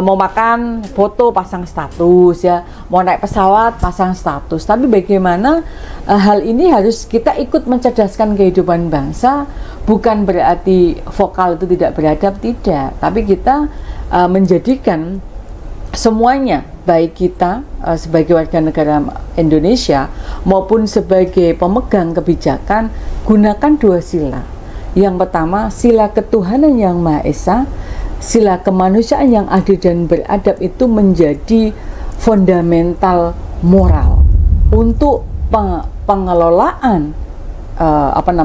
mau makan foto pasang status ya, mau naik pesawat pasang status. Tapi bagaimana hal ini harus kita ikut mencerdaskan kehidupan bangsa. Bukan berarti vokal itu tidak beradab, tidak. Tapi kita menjadikan semuanya, baik kita sebagai warga negara Indonesia maupun sebagai pemegang kebijakan, gunakan 2 sila. Yang pertama, sila ketuhanan Yang Maha Esa, sila kemanusiaan yang adil dan beradab itu menjadi fundamental moral untuk pengelolaan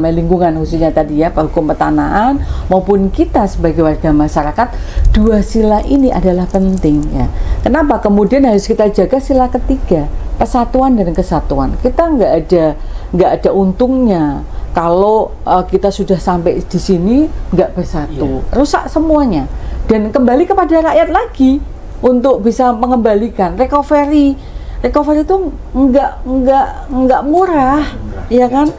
lingkungan, khususnya tadi ya hukum petanahan maupun kita sebagai warga masyarakat. 2 sila ini adalah penting ya. Kenapa kemudian harus kita jaga sila ketiga, persatuan dan kesatuan? Kita nggak ada untungnya kalau kita sudah sampai di sini nggak bersatu, rusak semuanya. Dan kembali kepada rakyat lagi untuk bisa mengembalikan recovery itu nggak murah, ya kan?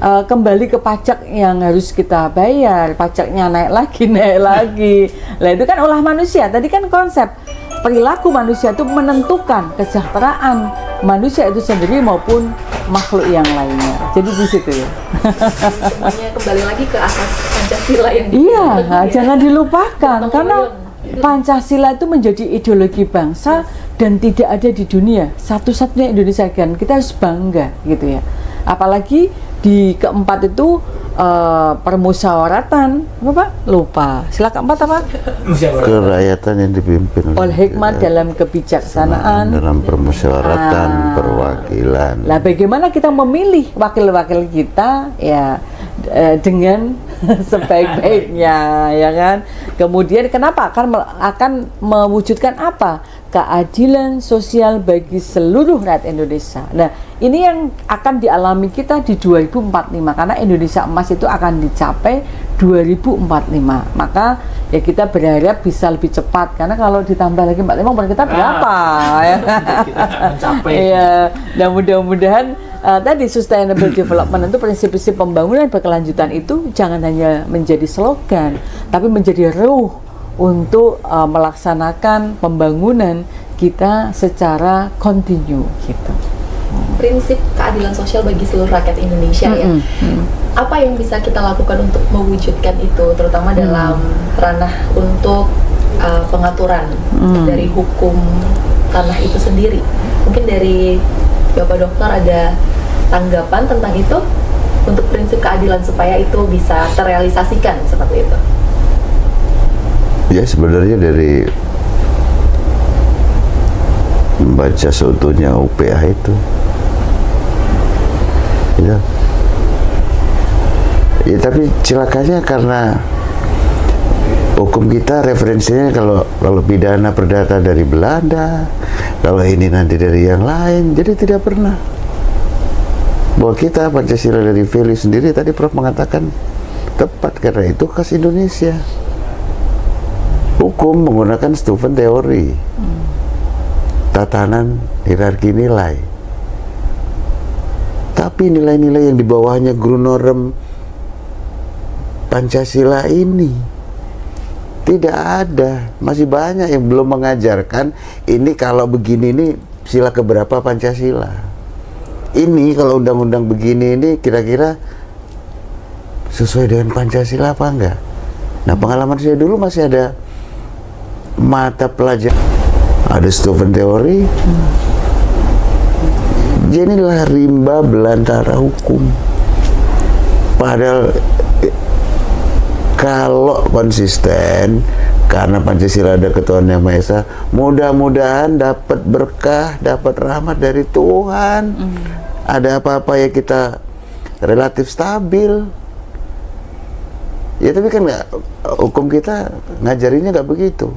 Kembali ke pajak yang harus kita bayar, pajaknya naik lagi. Nah itu kan ulah manusia. Tadi kan konsep perilaku manusia itu menentukan kesejahteraan manusia itu sendiri maupun makhluk yang lainnya. Jadi di situ ya. Semuanya kembali lagi ke asas Pancasila yang Iya, jangan dilupakan karena Pancasila itu menjadi ideologi bangsa dan tidak ada di dunia, satu-satunya Indonesia, kan kita harus bangga gitu ya. Apalagi di keempat itu permusyawaratan lupa sila keempat apa? Kerakyatan yang dipimpin oleh hikmat dalam kebijaksanaan, dalam permusyawaratan, perwakilan. Nah, bagaimana kita memilih wakil-wakil kita ya dengan sebaik-baiknya, ya kan? Kemudian kenapa akan mewujudkan apa? Keadilan sosial bagi seluruh rakyat Indonesia. Nah, ini yang akan dialami kita di 2045 karena Indonesia Emas itu akan dicapai 2045. Maka ya kita berharap bisa lebih cepat, karena kalau ditambah lagi 45 umur kita berapa ya? Kita mencapai. Iya. Dan mudah-mudahan tadi sustainable development itu prinsip-prinsip pembangunan berkelanjutan itu jangan hanya menjadi slogan, tapi menjadi ruh untuk melaksanakan pembangunan kita secara kontinu gitu. Prinsip keadilan sosial bagi seluruh rakyat Indonesia ya. Apa yang bisa kita lakukan untuk mewujudkan itu, terutama dalam ranah untuk pengaturan dari hukum tanah itu sendiri? Mungkin dari Bapak Dokter ada tanggapan tentang itu untuk prinsip keadilan supaya itu bisa terrealisasikan seperti itu? Ya sebenarnya dari membaca seutuhnya UPH itu ya tapi celakanya karena hukum kita referensinya kalau pidana perdata dari Belanda, kalau ini nanti dari yang lain, jadi tidak pernah. Bahwa kita Pancasila dari value sendiri tadi Prof mengatakan tepat, karena itu khas Indonesia. Hukum menggunakan Steuven teori, tatanan hierarki nilai. Tapi nilai-nilai yang di bawahnya Grunorem Pancasila ini tidak ada. Masih banyak yang belum mengajarkan ini kalau begini ini sila keberapa Pancasila. Ini kalau undang-undang begini ini kira-kira sesuai dengan Pancasila apa enggak? Nah, pengalaman saya dulu masih ada mata pelajaran, ada Steuven teori. Jadi inilah rimba belantara hukum. Padahal kalau konsisten, karena Pancasila ada ketuhanan yang Maha Esa, mudah-mudahan dapat berkah, dapat rahmat dari Tuhan. Ada apa-apa ya kita relatif stabil. Ya tapi kan hukum kita ngajarinnya nggak begitu.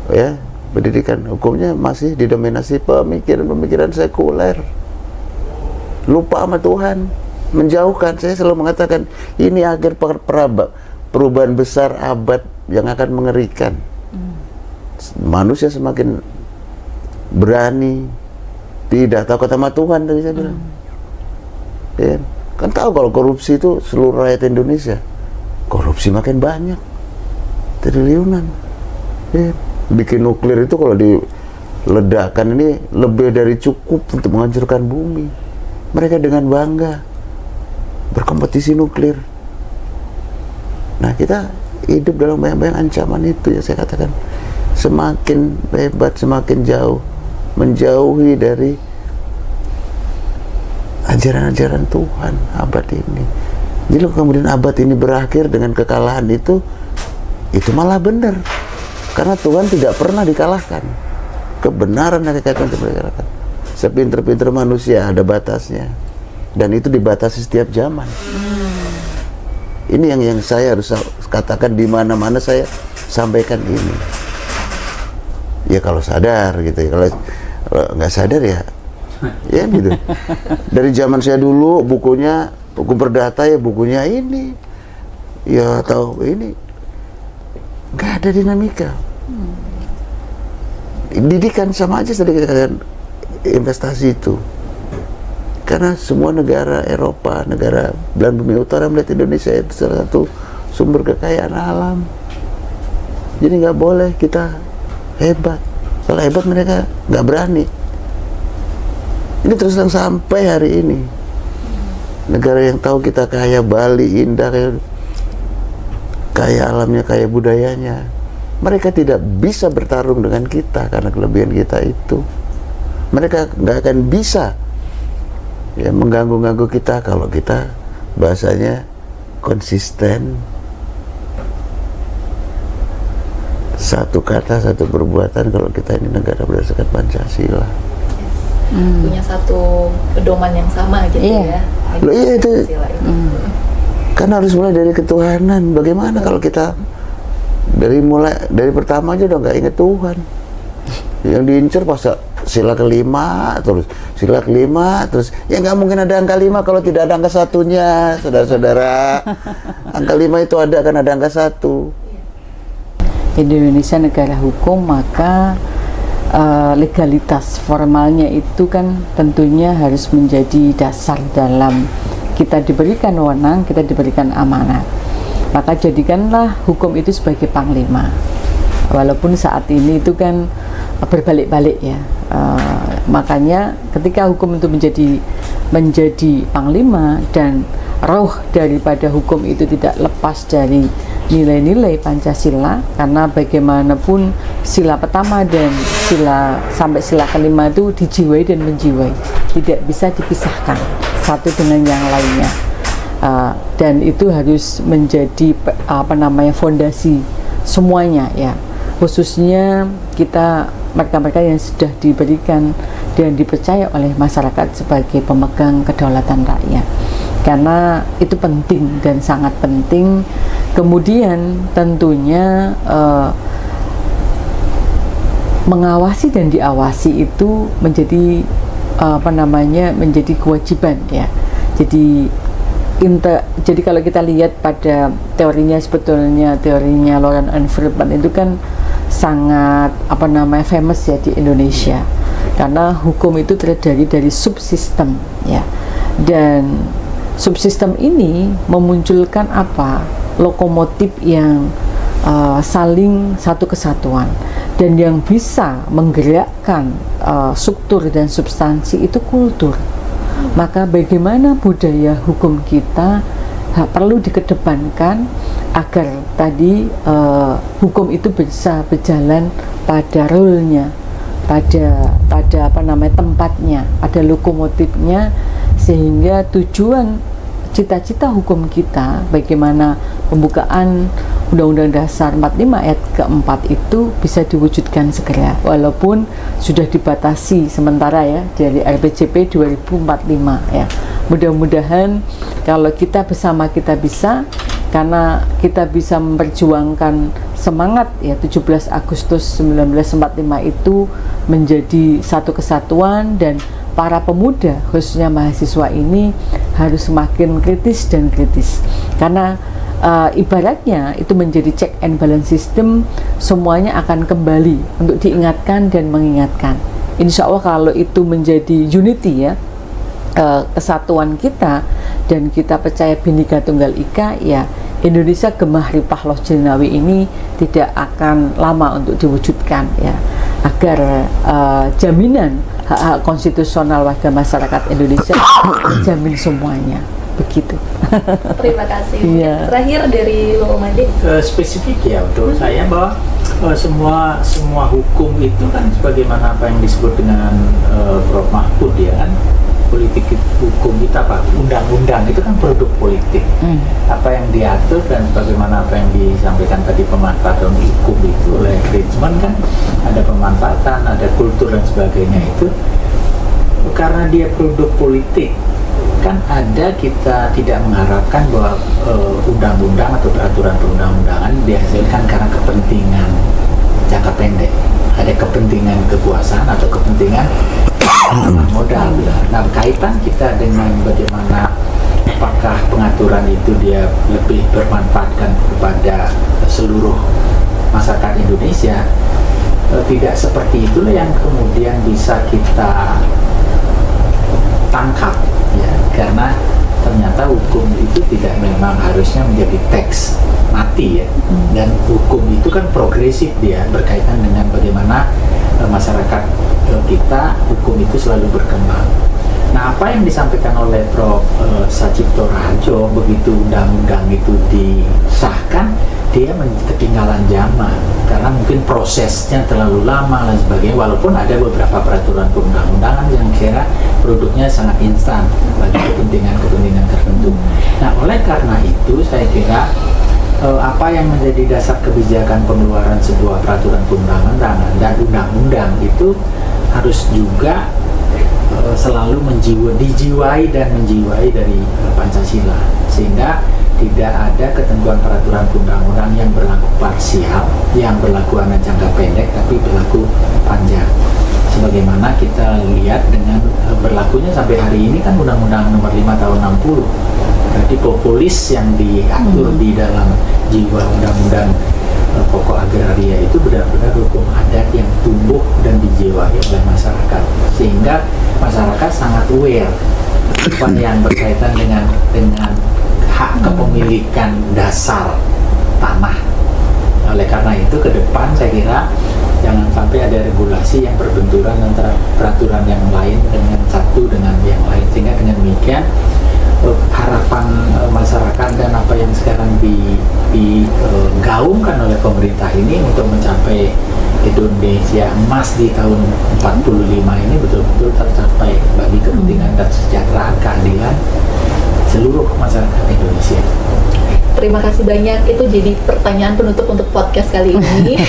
Ya, pendidikan hukumnya masih didominasi pemikiran-pemikiran sekuler. Lupa sama Tuhan, menjauhkan. Saya selalu mengatakan ini akhir perubahan besar abad yang akan mengerikan. Manusia semakin berani, tidak takut sama Tuhan tadi saya bilang. Ya, kan tahu kalau korupsi itu seluruh rakyat Indonesia, korupsi makin banyak, triliunan. Ya, bikin nuklir itu kalau diledakkan ini lebih dari cukup untuk menghancurkan bumi. Mereka dengan bangga berkompetisi nuklir. Nah, kita hidup dalam bayang-bayang ancaman itu, ya saya katakan semakin hebat, semakin jauh menjauhi dari ajaran-ajaran Tuhan abad ini. Jadi kemudian abad ini berakhir dengan kekalahan itu malah benar. Karena Tuhan tidak pernah dikalahkan. Kebenaran dan kekayaan tidak dikalahkan. Sepinter-pinter manusia ada batasnya. Dan itu dibatasi setiap zaman. Ini yang saya harus katakan di mana-mana saya sampaikan ini. Ya kalau sadar gitu ya. Kalau nggak sadar ya gitu. Dari zaman saya dulu bukunya, buku perdata ya bukunya ini. Ya tahu ini. Nggak ada dinamika. Didikan sama aja sedikit dengan investasi itu. Karena semua negara Eropa, negara belahan bumi utara melihat Indonesia itu salah satu sumber kekayaan alam. Jadi nggak boleh kita hebat. Kalau hebat mereka nggak berani. Ini terus terang sampai hari ini. Negara yang tahu kita kaya, Bali indah, kaya alamnya, kaya budayanya, mereka tidak bisa bertarung dengan kita karena kelebihan kita itu. Mereka nggak akan bisa ya mengganggu-ganggu kita kalau kita bahasanya konsisten, satu kata satu perbuatan. Kalau kita ini negara berdasarkan Pancasila, punya satu pedoman yang sama gitu ya. Loh, iya itu. Kan harus mulai dari ketuhanan. Bagaimana kalau kita dari pertama aja udah nggak inget Tuhan? Yang diincar pas sila kelima, terus sila kelima, terus ya nggak mungkin ada angka 5 kalau tidak ada angka satunya, saudara-saudara. Angka 5 itu ada kan, ada angka 1. Indonesia negara hukum, maka legalitas formalnya itu kan tentunya harus menjadi dasar dalam kita diberikan wewenang, kita diberikan amanat. Maka jadikanlah hukum itu sebagai panglima. Walaupun saat ini itu kan berbalik-balik ya. Makanya ketika hukum itu menjadi panglima dan roh daripada hukum itu tidak lepas dari nilai-nilai Pancasila, karena bagaimanapun sila pertama dan sampai sila kelima itu dijiwai dan menjiwai, tidak bisa dipisahkan satu dengan yang lainnya. Dan itu harus menjadi fondasi semuanya ya, khususnya kita mereka-mereka yang sudah diberikan dan dipercaya oleh masyarakat sebagai pemegang kedaulatan rakyat, karena itu penting dan sangat penting Kemudian tentunya mengawasi dan diawasi itu menjadi menjadi kewajiban ya. Jadi kalau kita lihat pada teorinya Laurent and Friedman itu kan sangat famous ya di Indonesia, karena hukum itu terdiri dari subsistem ya, dan subsistem ini memunculkan lokomotif yang saling satu kesatuan dan yang bisa menggerakkan struktur dan substansi itu kultur. Maka bagaimana budaya hukum kita perlu dikedepankan agar tadi hukum itu bisa berjalan pada role-nya, pada tempatnya, ada lokomotifnya, sehingga tujuan cita-cita hukum kita, bagaimana pembukaan Undang-Undang Dasar 45 ayat keempat itu bisa diwujudkan segera, walaupun sudah dibatasi sementara ya dari RPJP 2045 ya. Mudah-mudahan kalau kita bersama kita bisa, karena kita bisa memperjuangkan semangat ya 17 Agustus 1945 itu menjadi satu kesatuan, dan para pemuda khususnya mahasiswa ini harus semakin kritis karena ibaratnya itu menjadi check and balance system, semuanya akan kembali untuk diingatkan dan mengingatkan. Insya Allah kalau itu menjadi unity ya, kesatuan kita, dan kita percaya Bhinneka Tunggal Ika ya, Indonesia Gemah Ripah Loh Jinawi ini tidak akan lama untuk diwujudkan ya, agar jaminan hak-hak konstitusional warga masyarakat Indonesia dijamin semuanya. Begitu. Terima kasih. Iya. Terakhir dari Lo Made. Spesifik ya untuk saya bahwa semua hukum itu kan sebagaimana apa yang disebut dengan Prof. Mahfud ya kan, politik hukum kita undang-undang itu kan produk politik. Apa yang diatur dan bagaimana apa yang disampaikan tadi, pemanfaatan hukum itu oleh Friedman kan, ada pemanfaatan, ada kultur dan sebagainya, itu karena dia produk politik. Kan kita tidak mengharapkan bahwa undang-undang atau peraturan perundang-undangan dihasilkan karena kepentingan jangka pendek. Ada kepentingan kekuasaan atau kepentingan modal. Nah, kaitan kita dengan bagaimana apakah pengaturan itu dia lebih bermanfaatkan kepada seluruh masyarakat Indonesia, tidak seperti itulah yang kemudian bisa kita tangkap ya, karena ternyata hukum itu tidak memang harusnya menjadi teks mati ya, dan hukum itu kan progresif, dia berkaitan dengan bagaimana masyarakat kita, hukum itu selalu berkembang. Nah, apa yang disampaikan oleh Prof. Sachipto Raharjo, begitu undang-undang itu disahkan, dia ketinggalan zaman karena mungkin prosesnya terlalu lama dan sebagainya, walaupun ada beberapa peraturan perundang-undangan yang kira produknya sangat instan bagi kepentingan tertentu. Nah, oleh karena itu saya kira apa yang menjadi dasar kebijakan pengeluaran sebuah peraturan perundang-undangan dan undang-undang itu harus juga selalu dijiwai dan menjiwai dari Pancasila, sehingga tidak ada ketentuan peraturan perundang-undang yang berlaku parsial, yang berlaku hanya jangka pendek tapi berlaku panjang. Sebagaimana kita lihat dengan berlakunya sampai hari ini kan Undang-Undang Nomor 5 Tahun 60. Berarti populis yang diatur di dalam jiwa Undang-Undang Pokok Agraria itu benar-benar hukum adat yang tumbuh dan dijiwai oleh masyarakat, sehingga masyarakat sangat aware apa yang berkaitan dengan hak kepemilikan dasar tanah. Oleh karena itu ke depan saya kira jangan sampai ada regulasi yang berbenturan antara peraturan yang lain dengan satu dengan yang lain, sehingga dengan demikian harapan masyarakat dan apa yang sekarang digaungkan oleh pemerintah ini untuk mencapai Indonesia emas di tahun 45 ini betul-betul tercapai bagi kepentingan dan kesejahteraan keadilan seluruh masyarakat Indonesia. Terima kasih banyak, itu jadi pertanyaan penutup untuk podcast kali ini.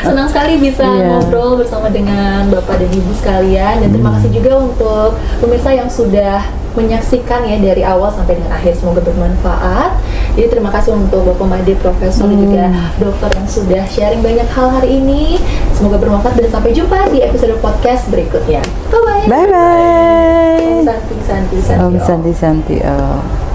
Senang sekali bisa ngobrol bersama dengan Bapak dan Ibu sekalian, dan terima kasih juga untuk pemirsa yang sudah menyaksikan ya dari awal sampai dengan akhir. Semoga bermanfaat. Jadi terima kasih untuk Bapak Made, Profesor dan juga dokter yang sudah sharing banyak hal hari ini. Semoga bermanfaat dan sampai jumpa di episode podcast berikutnya. Bye bye. Bye bye. Santi. Om Santi Santi.